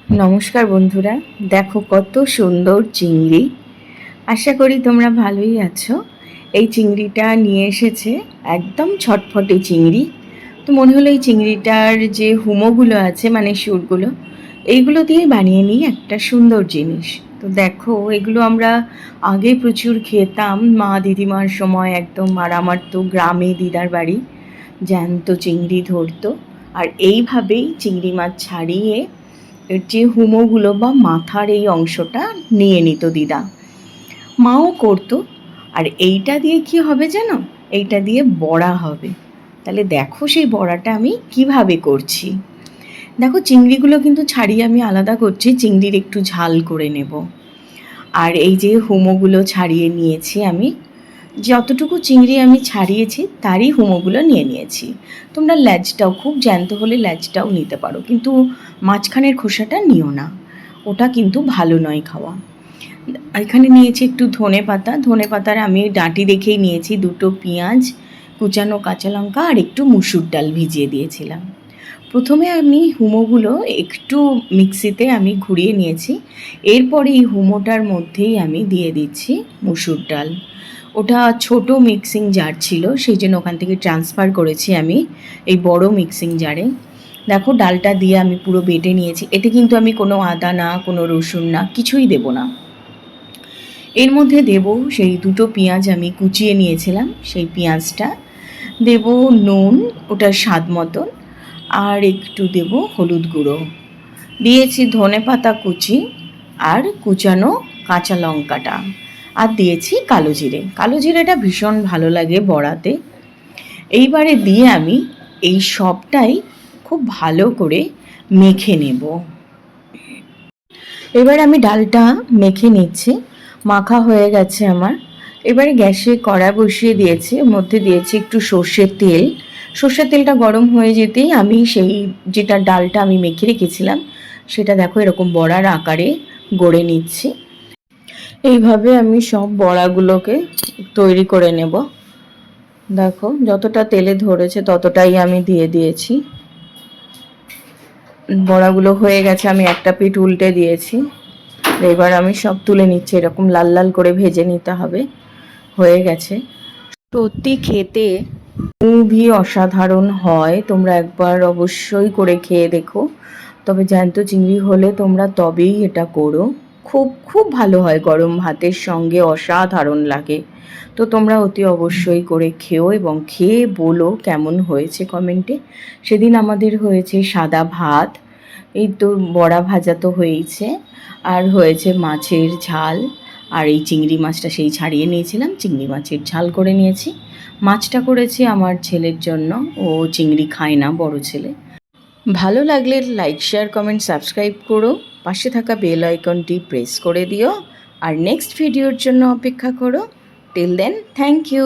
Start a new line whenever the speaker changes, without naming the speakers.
নমস্কার বন্ধুরা, দেখো কত সুন্দর চিংড়ি। আশা করি তোমরা ভালোই আছো। এই চিংড়িটা নিয়ে এসেছে একদম ছটফটে চিংড়ি। তো মনে হলো এই চিংড়িটার যে হুমোগুলো আছে মানে সুরগুলো, এইগুলো দিয়ে বানিয়ে নিই একটা সুন্দর জিনিস। তো দেখো এগুলো আমরা আগে প্রচুর খেতাম মা দিদিমার সময় একদম। আর আমার তো গ্রামে দিদার বাড়ি, জ্যান্ত চিংড়ি ধরতো। আর এইভাবেই চিংড়ি মাছ ছাড়িয়ে এর যে হুমোগুলো বা মাথার এই অংশটা নিয়ে নিত দিদা, মাও করতো। আর এইটা দিয়ে কি হবে জানো, এইটা দিয়ে বড়া হবে। তাহলে দেখো সেই বড়াটা আমি কিভাবে করছি। দেখো চিংড়িগুলো কিন্তু ছাড়িয়ে আমি আলাদা করছি, চিংড়ির একটু ঝাল করে নেব। আর এই যে হুমোগুলো ছাড়িয়ে নিয়েছি আমি, যতটুকু চিংড়ি আমি ছাড়িয়েছি তারই হুমোগুলো নিয়ে নিয়েছি। তোমরা ল্যাজটাও, খুব জ্যান্ত হলে ল্যাজটাও নিতে পারো, কিন্তু মাঝখানের খোসাটা নিও না, ওটা কিন্তু ভালো নয় খাওয়া। এখানে নিয়েছি একটু ধনে পাতার আমি ডাঁটি দেখেই নিয়েছি, দুটো পেঁয়াজ, কুচানো কাঁচা লঙ্কা আর একটু মুসুর ডাল ভিজিয়ে দিয়েছিলাম। প্রথমে আমি হুমোগুলো একটু মিক্সিতে আমি ঘুরিয়ে নিয়েছি। এরপরে এই হুমোটার মধ্যেই আমি দিয়ে দিচ্ছি মুসুর ডাল। ওটা ছোট মিক্সিং জার ছিল, সেই জন্য ওখান থেকে ট্রান্সফার করেছি আমি এই বড় মিক্সিং জারে। দেখো ডালটা দিয়ে আমি পুরো বেটে নিয়েছি। এতে কিন্তু আমি কোনো আদা না, কোনো রসুন না, কিছুই দেব না। এর মধ্যে দেব সেই দুটো পেঁয়াজ আমি কুচিয়ে নিয়েছিলাম, সেই পেঁয়াজটা দেব, নুন ওটার স্বাদ মতন, আর একটু দেব হলুদ গুঁড়ো, দিয়েছি ধনে পাতা কুচি আর কুচানো কাঁচা লঙ্কাটা, আর দিয়েছি কালো জিরে। কালো জিরেটা ভীষণ ভালো লাগে বড়াতে। এইবারে দিয়ে আমি এই সবটাই খুব ভালো করে মেখে নেব। এবার আমি ডালটা মেখে নিচ্ছি, মাখা হয়ে গেছে আমার। এবারে গ্যাসে কড়া বসিয়ে দিয়েছি, ওর মধ্যে দিয়েছি একটু সর্ষের তেল। সর্ষের তেলটা গরম হয়ে যেতেই আমি সেই যেটা ডালটা আমি মেখে রেখেছিলাম সেটা দেখো এরকম বড়ার আকারে গড়ে নিচ্ছি। এইভাবে আমি সব বড়াগুলোকে তৈরি করে নেব। দেখো যতটা তেলে ধরেছে ততটাই আমি দিয়ে দিয়েছি। বড়াগুলো হয়ে গেছে, আমি একটা পিঠ উল্টে দিয়েছি। এবার আমি সব তুলে নিচ্ছি, এরকম লাল লাল করে ভেজে নিতে হবে। হয়ে গেছে। সত্যি খেতে খুবই অসাধারণ হয়, তোমরা একবার অবশ্যই করে খেয়ে দেখো। তবে জ্যান্ত চিংড়ি হলে তোমরা তবেই এটা করো, খুব খুব ভালো হয়, গরম ভাতের সঙ্গে অসাধারণ লাগে। তো তোমরা অতি অবশ্যই করে খেও এবং খেয়ে বলো কেমন হয়েছে কমেন্টে। সেদিন আমাদের হয়েছে সাদা ভাত, এই তো বড়া ভাজা তো হয়েইছে, আর হয়েছে মাছের ঝাল। আর এই চিংড়ি মাছটা সেই ছাড়িয়ে নিয়েছিলাম, চিংড়ি মাছের ঝাল করে নিয়েছি। মাছটা করেছি আমার ছেলের জন্য, ও চিংড়ি খায় না, বড় ছেলে। ভালো লাগলে লাইক, শেয়ার, কমেন্ট, সাবস্ক্রাইব করো। পাশে থাকা বেল আইকনটি প্রেস করে দিও। আর নেক্সট ভিডিওর জন্য অপেক্ষা করো। Till then, thank you.